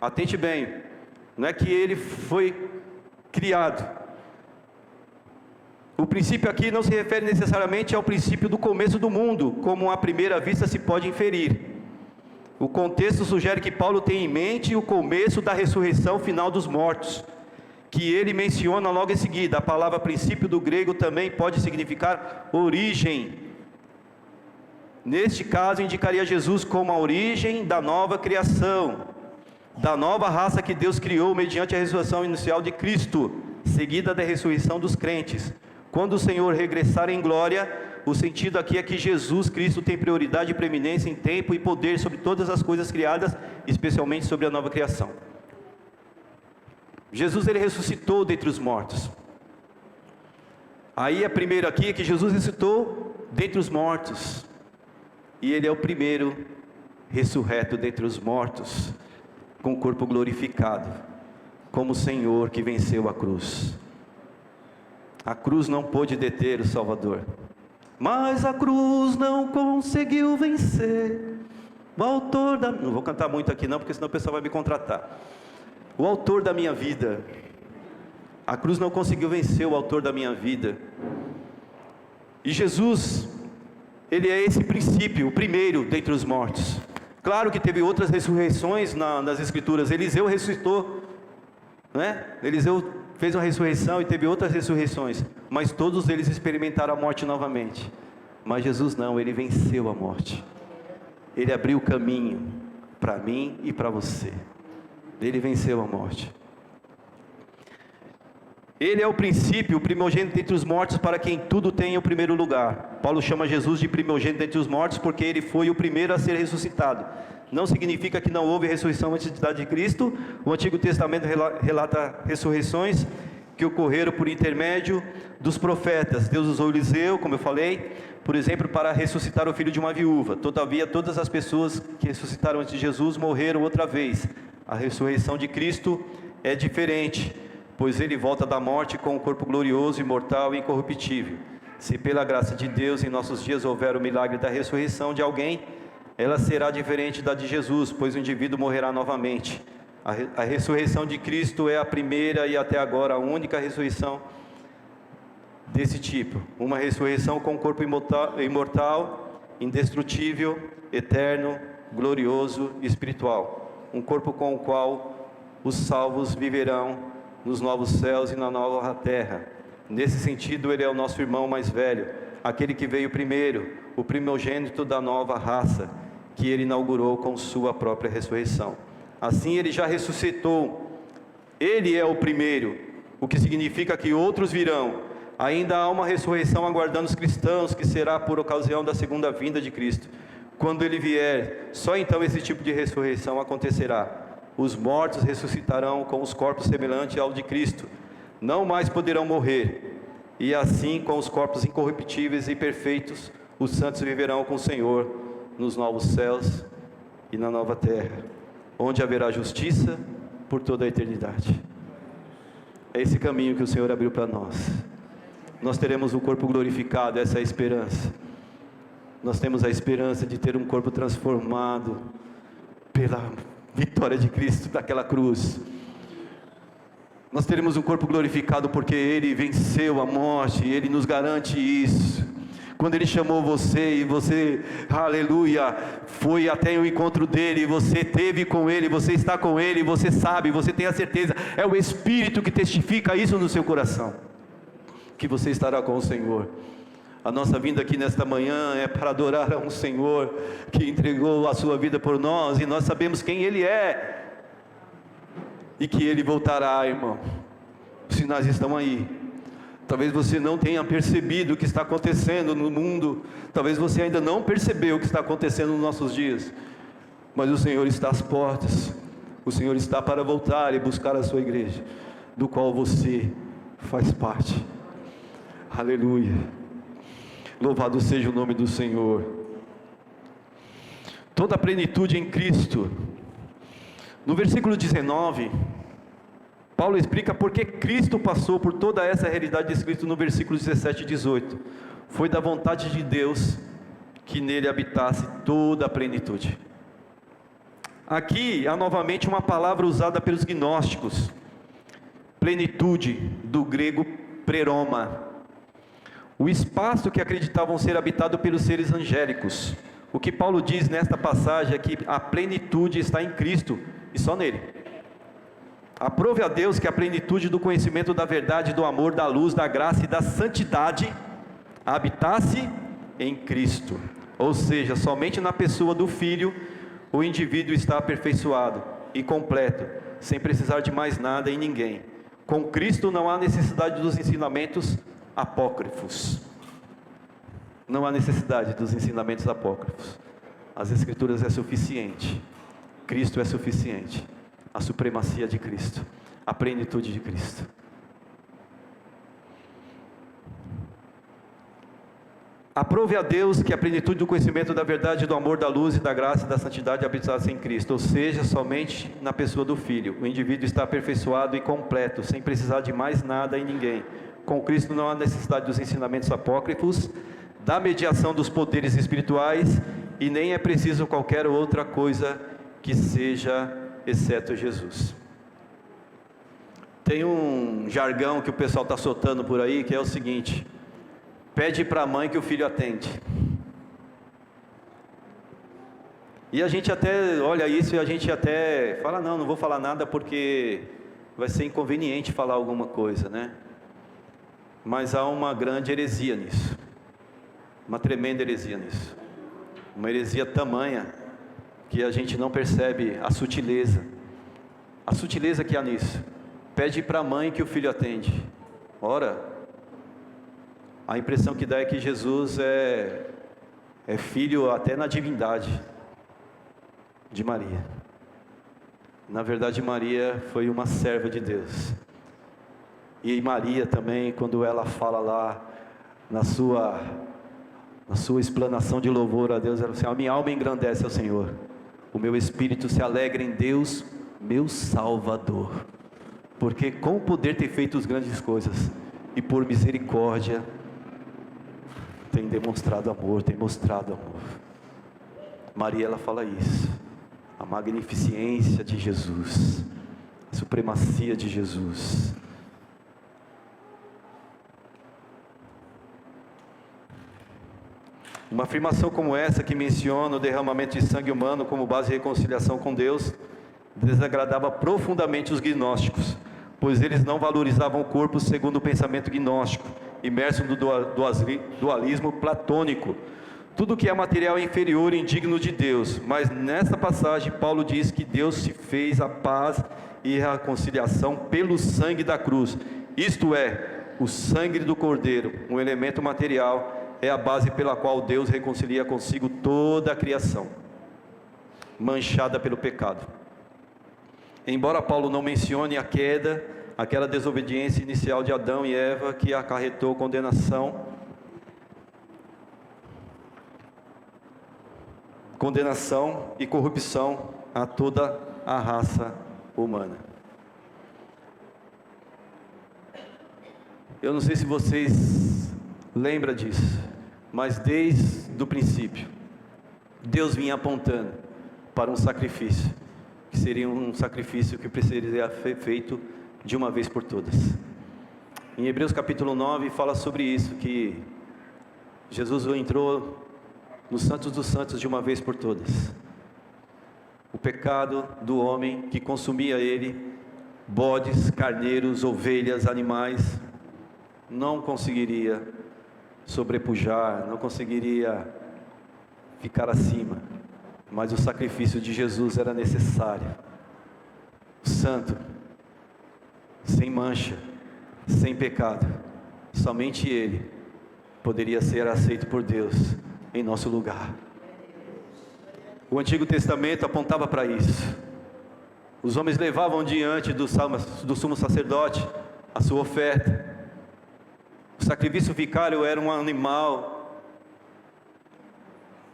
Speaker 1: atente bem, não é que ele foi criado. O princípio aqui não se refere necessariamente ao princípio do começo do mundo, como à primeira vista se pode inferir. O contexto sugere que Paulo tem em mente o começo da ressurreição final dos mortos, que ele menciona logo em seguida. A palavra princípio do grego também pode significar origem. Neste caso, indicaria Jesus como a origem da nova criação, da nova raça que Deus criou mediante a ressurreição inicial de Cristo, seguida da ressurreição dos crentes. Quando o Senhor regressar em glória, o sentido aqui é que Jesus Cristo tem prioridade e preeminência em tempo e poder sobre todas as coisas criadas, especialmente sobre a nova criação. Jesus, ele ressuscitou dentre os mortos. Aí a primeira aqui é que Jesus ressuscitou dentre os mortos, e ele é o primeiro ressurreto dentre os mortos, com o corpo glorificado, como o Senhor que venceu a cruz. A cruz não pôde deter o Salvador, mas a cruz não conseguiu vencer o autor da... Não vou cantar muito aqui não, porque senão o pessoal vai me contratar. O autor da minha vida. A cruz não conseguiu vencer o autor da minha vida. E Jesus, ele é esse princípio, o primeiro dentre os mortos. Claro que teve outras ressurreições nas Escrituras. Eliseu ressuscitou, né? Eliseu fez uma ressurreição e teve outras ressurreições, mas todos eles experimentaram a morte novamente. Mas Jesus não, ele venceu a morte. Ele abriu o caminho para mim e para você. Ele venceu a morte. Ele é o princípio, o primogênito entre os mortos, para quem tudo tem o primeiro lugar. Paulo chama Jesus de primogênito entre os mortos, porque ele foi o primeiro a ser ressuscitado. Não significa que não houve ressurreição antes da idade de Cristo. O Antigo Testamento relata ressurreições que ocorreram por intermédio dos profetas. Deus usou Eliseu, como eu falei, por exemplo, para ressuscitar o filho de uma viúva. Todavia, todas as pessoas que ressuscitaram antes de Jesus morreram outra vez. A ressurreição de Cristo é diferente, pois ele volta da morte com um corpo glorioso, imortal e incorruptível. Se pela graça de Deus em nossos dias houver o milagre da ressurreição de alguém, ela será diferente da de Jesus, pois o indivíduo morrerá novamente. A ressurreição de Cristo é a primeira e até agora a única ressurreição desse tipo. Uma ressurreição com um corpo imortal, indestrutível, eterno, glorioso e espiritual. Um corpo com o qual os salvos viverão nos novos céus e na nova terra. Nesse sentido, ele é o nosso irmão mais velho, aquele que veio primeiro, o primogênito da nova raça, que ele inaugurou com sua própria ressurreição. Assim, ele já ressuscitou. Ele é o primeiro, o que significa que outros virão. Ainda há uma ressurreição aguardando os cristãos, que será por ocasião da segunda vinda de Cristo. Quando ele vier, só então esse tipo de ressurreição acontecerá. Os mortos ressuscitarão com os corpos semelhantes ao de Cristo. Não mais poderão morrer. E assim, com os corpos incorruptíveis e perfeitos, os santos viverão com o Senhor nos novos céus e na nova terra, onde haverá justiça por toda a eternidade. É esse caminho que o Senhor abriu para nós. Nós teremos um corpo glorificado, essa é a esperança. Nós temos a esperança de ter um corpo transformado pela vitória de Cristo daquela cruz. Nós teremos um corpo glorificado porque Ele venceu a morte, Ele nos garante isso. quando Ele chamou você e você, aleluia, foi até o encontro dEle, você teve com Ele, você está com Ele, você sabe, você tem a certeza, é o Espírito que testifica isso no seu coração, que você estará com o Senhor. A nossa vinda aqui nesta manhã é para adorar a um Senhor que entregou a sua vida por nós, e nós sabemos quem Ele é, e que Ele voltará, irmão. Os sinais estão aí. Talvez você não tenha percebido o que está acontecendo no mundo, talvez você ainda não percebeu o que está acontecendo nos nossos dias, mas o Senhor está às portas, o Senhor está para voltar e buscar a sua igreja, do qual você faz parte. Aleluia, louvado seja o nome do Senhor. Toda a plenitude em Cristo. No versículo 19, Paulo explica por que Cristo passou por toda essa realidade descrita no versículo 17 e 18. Foi da vontade de Deus que nele habitasse toda a plenitude. Aqui há novamente uma palavra usada pelos gnósticos, plenitude, do grego pleroma, o espaço que acreditavam ser habitado pelos seres angélicos. O que Paulo diz nesta passagem é que a plenitude está em Cristo e só nele. Aprove a Deus que a plenitude do conhecimento da verdade, do amor, da luz, da graça e da santidade habitasse em Cristo. Ou seja, somente na pessoa do Filho o indivíduo está aperfeiçoado e completo, sem precisar de mais nada em ninguém. Com Cristo não há necessidade dos ensinamentos apócrifos. Não há necessidade dos ensinamentos apócrifos. As Escrituras é suficiente. Cristo é suficiente. A supremacia de Cristo, a plenitude de Cristo. Aprove a Deus que a plenitude do conhecimento da verdade, do amor, da luz e da graça e da santidade habitasse em Cristo, ou seja, somente na pessoa do Filho. O indivíduo está aperfeiçoado e completo, sem precisar de mais nada em ninguém. Com Cristo não há necessidade dos ensinamentos apócrifos, da mediação dos poderes espirituais, e nem é preciso qualquer outra coisa que seja exceto Jesus. Tem um jargão que o pessoal está soltando por aí, que é o seguinte: pede para a mãe que o filho atende. E a gente até olha isso e a gente até fala, não vou falar nada porque vai ser inconveniente falar alguma coisa, né? Mas há uma grande heresia nisso, uma tremenda heresia nisso, uma heresia tamanha que a gente não percebe a sutileza que há nisso. Pede para a mãe que o filho atende. Ora, a impressão que dá é que Jesus é filho até na divindade de Maria. Na verdade, Maria foi uma serva de Deus. E Maria também, quando ela fala lá na sua explanação de louvor a Deus, ela fala assim: a minha alma engrandece ao Senhor, o meu espírito se alegra em Deus, meu Salvador, porque com o poder tem feito as grandes coisas, e por misericórdia tem demonstrado amor, tem mostrado amor. Maria, ela fala isso, a magnificência de Jesus, a supremacia de Jesus. Uma afirmação como essa, que menciona o derramamento de sangue humano como base de reconciliação com Deus, desagradava profundamente os gnósticos, pois eles não valorizavam o corpo segundo o pensamento gnóstico, imerso no dualismo platônico. Tudo que é material é inferior e indigno de Deus. Mas nessa passagem Paulo diz que Deus se fez a paz e a reconciliação pelo sangue da cruz, isto é, o sangue do Cordeiro, um elemento material, é a base pela qual Deus reconcilia consigo toda a criação, manchada pelo pecado. Embora Paulo não mencione a queda, aquela desobediência inicial de Adão e Eva que acarretou condenação e corrupção a toda a raça humana. Eu não sei se vocês lembram disso, mas desde o princípio, Deus vinha apontando para um sacrifício, que seria um sacrifício que precisaria ser feito de uma vez por todas. Em Hebreus capítulo 9 fala sobre isso, que Jesus entrou no Santos dos Santos de uma vez por todas. O pecado do homem que consumia ele, bodes, carneiros, ovelhas, animais, não conseguiria sobrepujar, não conseguiria ficar acima, mas o sacrifício de Jesus era necessário. Santo, sem mancha, sem pecado, somente Ele poderia ser aceito por Deus em nosso lugar. O Antigo Testamento apontava para isso. Os homens levavam diante do sumo sacerdote a sua oferta. O sacrifício vicário era um animal.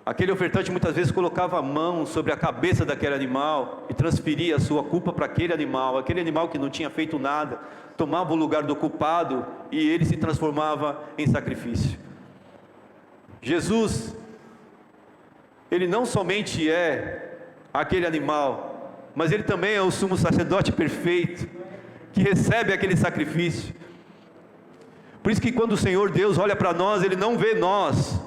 Speaker 1: Aquele ofertante muitas vezes colocava a mão sobre a cabeça daquele animal e transferia a sua culpa para aquele animal que não tinha feito nada, tomava o lugar do culpado e ele se transformava em sacrifício. Jesus, Ele não somente é aquele animal, mas Ele também é o sumo sacerdote perfeito, que recebe aquele sacrifício. Por isso que quando o Senhor Deus olha para nós, Ele não vê nós.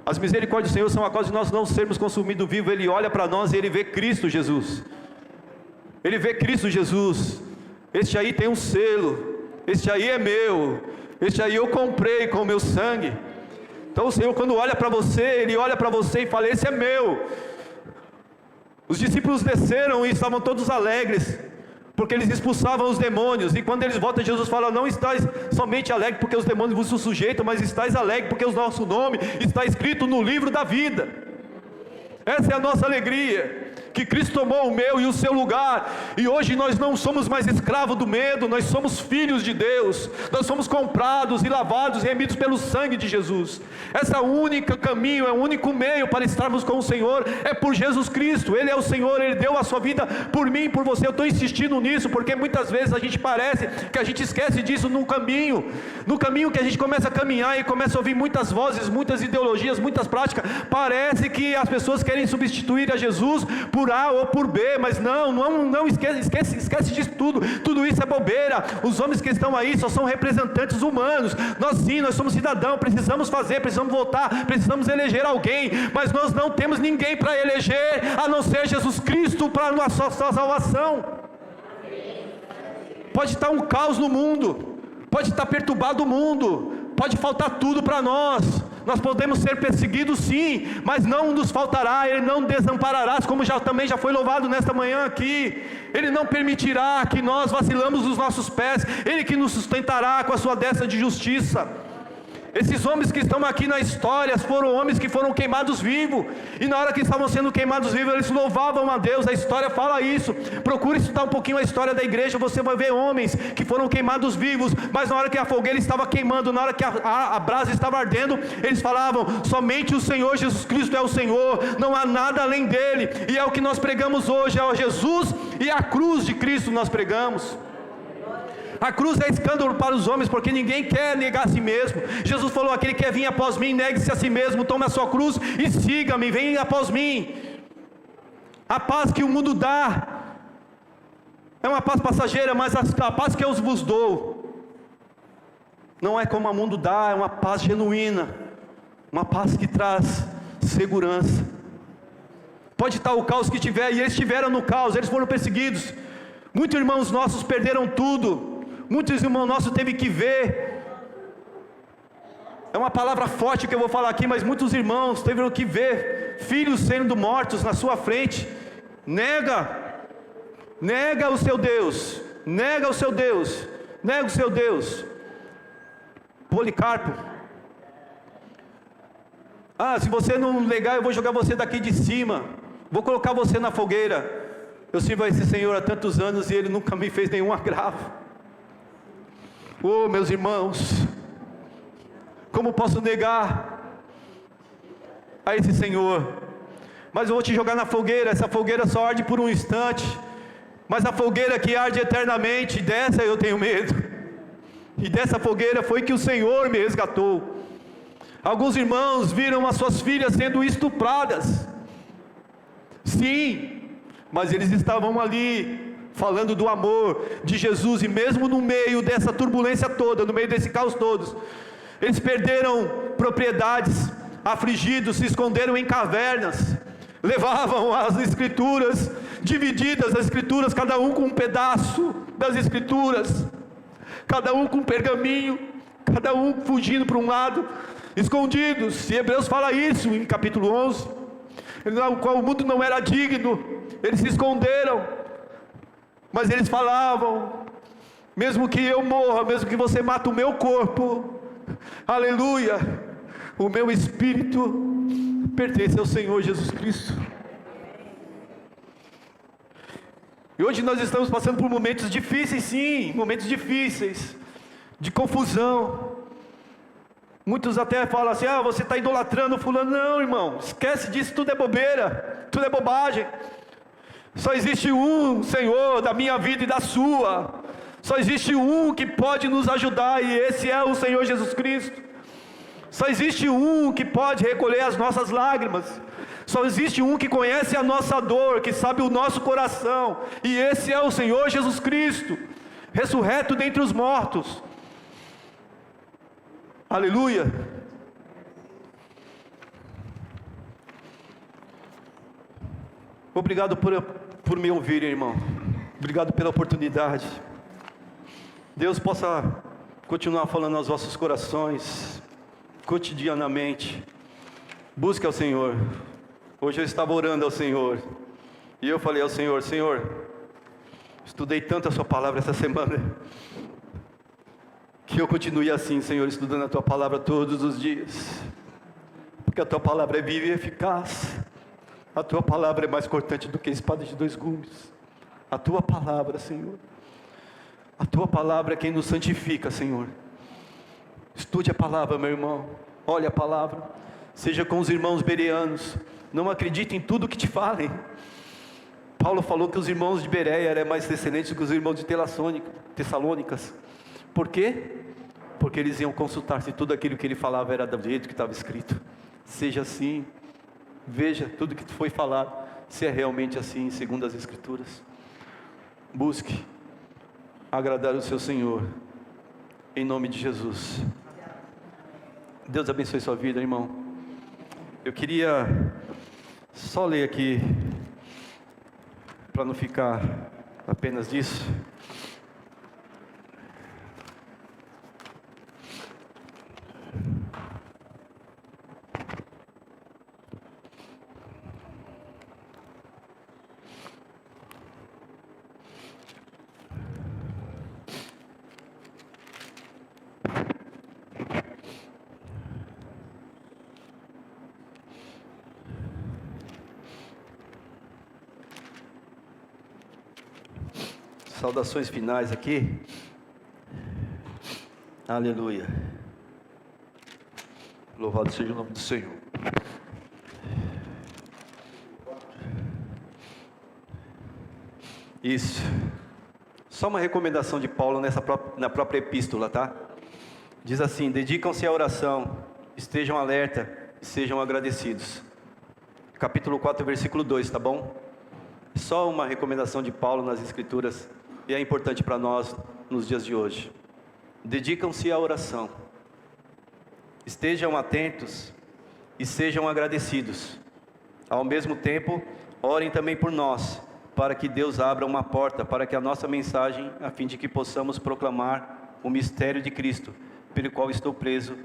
Speaker 1: As misericórdias do Senhor são a causa de nós não sermos consumidos vivos. Ele olha para nós e Ele vê Cristo Jesus. Ele vê Cristo Jesus. Este aí tem um selo, este aí é meu, este aí eu comprei com o meu sangue. Então o Senhor, quando olha para você, Ele olha para você e fala: esse é meu. Os discípulos desceram e estavam todos alegres, porque eles expulsavam os demônios. E quando eles voltam, Jesus fala: não estáis somente alegres porque os demônios vos sujeitam, mas estáis alegres porque o nosso nome está escrito no livro da vida. Essa é a nossa alegria, que Cristo tomou o meu e o seu lugar, e hoje nós não somos mais escravos do medo, nós somos filhos de Deus, nós somos comprados e lavados e remidos pelo sangue de Jesus. Esse é o único caminho, é o único meio para estarmos com o Senhor, é por Jesus Cristo. Ele é o Senhor, Ele deu a sua vida por mim e por você. Eu estou insistindo nisso, porque muitas vezes a gente parece que a gente esquece disso no caminho que a gente começa a caminhar e começa a ouvir muitas vozes, muitas ideologias, muitas práticas. Parece que as pessoas querem substituir a Jesus por A ou por B, mas não esquece disso tudo isso é bobeira. Os homens que estão aí só são representantes humanos. Nós somos cidadãos, precisamos votar, precisamos eleger alguém, mas nós não temos ninguém para eleger, a não ser Jesus Cristo para a nossa salvação. Pode estar um caos no mundo, pode estar perturbado o mundo, pode faltar tudo para nós podemos ser perseguidos sim, mas não nos faltará, Ele não desamparará, como também já foi louvado nesta manhã aqui. Ele não permitirá que nós vacilamos os nossos pés, Ele que nos sustentará com a sua destra de justiça. Esses homens que estão aqui na história foram homens que foram queimados vivos, e na hora que estavam sendo queimados vivos, eles louvavam a Deus. A história fala isso. Procure estudar um pouquinho a história da igreja, você vai ver homens que foram queimados vivos, mas na hora que a fogueira estava queimando, na hora que a brasa estava ardendo, eles falavam: somente o Senhor Jesus Cristo é o Senhor, não há nada além dele. E é o que nós pregamos hoje, é o Jesus e a cruz de Cristo nós pregamos. A cruz é escândalo para os homens, porque ninguém quer negar a si mesmo. Jesus falou: aquele que quer vir após mim, negue-se a si mesmo, tome a sua cruz e siga-me, venha após mim. A paz que o mundo dá é uma paz passageira, mas a paz que eu vos dou não é como o mundo dá, é uma paz genuína, uma paz que traz segurança. Pode estar o caos que tiver, e eles estiveram no caos, eles foram perseguidos. Muitos irmãos nossos perderam tudo. Muitos irmãos nossos teve que ver. É uma palavra forte que eu vou falar aqui, mas muitos irmãos tiveram que ver filhos sendo mortos na sua frente. Nega o seu Deus, nega o seu Deus, nega o seu Deus. Policarpo: se você não negar, eu vou jogar você daqui de cima, vou colocar você na fogueira. Eu sirvo a esse Senhor há tantos anos e Ele nunca me fez nenhum agravo. Oh, meus irmãos, como posso negar a esse Senhor? Mas eu vou te jogar na fogueira. Essa fogueira só arde por um instante, mas a fogueira que arde eternamente, dessa eu tenho medo. E dessa fogueira foi que o Senhor me resgatou. Alguns irmãos viram as suas filhas sendo estupradas. Sim, mas eles estavam ali falando do amor de Jesus, e mesmo no meio dessa turbulência toda, no meio desse caos todo, Eles perderam propriedades, afligidos, se esconderam em cavernas, levavam as escrituras divididas, as escrituras, cada um com um pedaço das escrituras, cada um com um pergaminho, cada um fugindo para um lado, escondidos. E Hebreus fala isso em capítulo 11, o qual o mundo não era digno, eles se esconderam, mas eles falavam: mesmo que eu morra, mesmo que você mate o meu corpo, aleluia, o meu espírito pertence ao Senhor Jesus Cristo. E hoje nós estamos passando por momentos difíceis, sim, momentos difíceis, de confusão. Muitos até falam assim: ah, você está idolatrando fulano. Não, irmão, esquece disso, tudo é bobeira, tudo é bobagem. Só existe um Senhor da minha vida e da sua. Só existe um que pode nos ajudar, e esse é o Senhor Jesus Cristo. Só existe um que pode recolher as nossas lágrimas. Só existe um que conhece a nossa dor, que sabe o nosso coração, e esse é o Senhor Jesus Cristo, ressurreto dentre os mortos. Aleluia. Obrigado por me ouvir, irmão. Obrigado pela oportunidade. Deus possa continuar falando aos vossos corações, cotidianamente. Busque ao Senhor. Hoje eu estava orando ao Senhor, e eu falei ao Senhor: Senhor, estudei tanto a sua palavra essa semana, que eu continue assim, Senhor, estudando a tua palavra todos os dias, porque a tua palavra é viva e eficaz. A tua palavra é mais cortante do que espada de dois gumes. A tua palavra, Senhor, a tua palavra é quem nos santifica, Senhor. Estude a palavra, meu irmão, olhe a palavra, seja com os irmãos bereanos, não acredite em tudo que te falem. Paulo falou que os irmãos de Bereia eram mais excelentes do que os irmãos de Tessalônicas. Por quê? Porque eles iam consultar se tudo aquilo que ele falava era do jeito que estava escrito. Seja assim, veja tudo que foi falado, se é realmente assim, segundo as Escrituras. Busque agradar o seu Senhor, em nome de Jesus. Deus abençoe sua vida, irmão. Eu queria só ler aqui, para não ficar apenas disso. Saudações finais aqui. Aleluia. Louvado seja o nome do Senhor. Isso. Só uma recomendação de Paulo na própria epístola, tá? Diz assim: dedicam-se à oração, estejam alerta e sejam agradecidos. Capítulo 4, versículo 2, tá bom? Só uma recomendação de Paulo nas Escrituras, e é importante para nós nos dias de hoje. Dedicam-se à oração, estejam atentos e sejam agradecidos. Ao mesmo tempo, orem também por nós, para que Deus abra uma porta para que a nossa mensagem, a fim de que possamos proclamar o mistério de Cristo, pelo qual estou preso.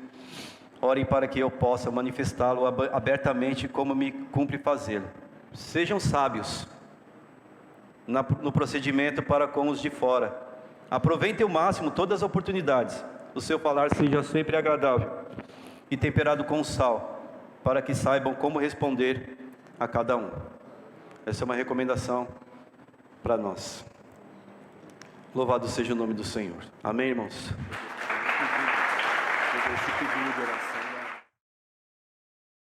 Speaker 1: Orem para que eu possa manifestá-lo abertamente, como me cumpre fazê-lo. Sejam sábios no procedimento para com os de fora. Aproveitem ao máximo todas as oportunidades. O seu falar seja sempre agradável e temperado com sal, para que saibam como responder a cada um. Essa é uma recomendação para nós. Louvado seja o nome do Senhor. Amém, irmãos? Esse pedido de oração.